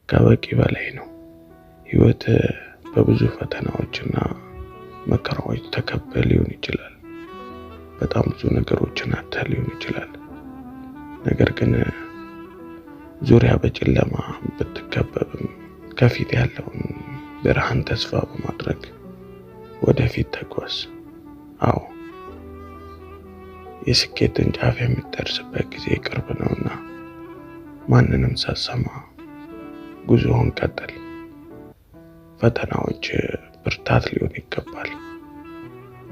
ከበቂ በላይ ነው። ህይወት በብዙ ፈተናዎችና መከራዎች ተከበህ ሊሆን ይችላል። በጣም ብዙ ነገሮችን አጥተህ ሊሆን ይችላል። ነገር ግን ዙሪያ በጨለማ ብትከበብም ከፊት ያለውን ብርሃን ተስፋ በማድረግ ወደፊት ተጓዝ። አዎ የስኬትን ጫፍ የምትደርስበት ጊዜ ቅርብ ነውና ማንንም ሳትሰማ ጉዞህን ቀጥል። ፈተናዎች ብርታት ሊሆኑ ይገባል።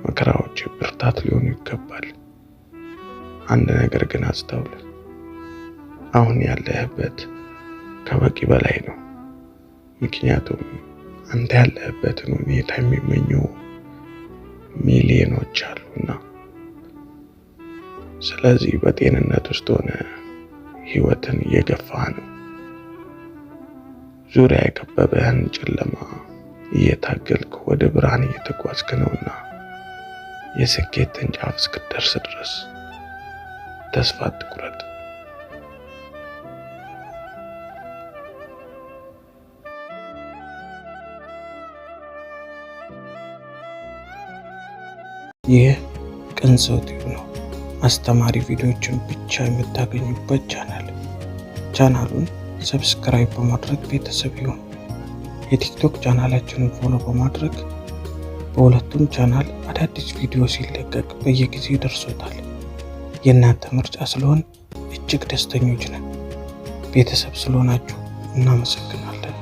መከራዎች ብርታት ሊሆኑ ይገባል። አንድ ነገር ግን አስተውል። አሁን ያለህበት ከበቂ በላይ ነው። ምክንያቱም አንተ ያለህበትን ሁኔታ የሚመኙ ሚሊዮኖች አሉና። ስለዚህ በጤንነት ውስጥ ሆነ ህይወትን እየገፋህ ነው። ዙሪያ የከበበህን ጨለማ እየታገልክ ወደ ብርሃን እየተጓዝክ ነውና የስኬትን ጫፍ እስክትደርስ ድረስ ተስፋ አትቁረጥ። ይህ ቅን ሰው ቲዩብ ነው። አስተማሪ ቪዲዮዎችን ብቻ የምታገኙበት ቻናሉን ሰብስክራይብ በማድረግ ቤተሰብ ይሁኑ። የቲክቶክ ቻናላችንን ፎሎ በማድረግ በሁለቱም ቻናል አዳዲስ ቪዲዮ ሲለቀቅ በየጊዜው ይደርሶታል። የእናንተ ምርጫ ስለሆነ እጅግ ደስተኞች ነን። ቤተሰብ ስለሆናችሁ እናመሰግናለን።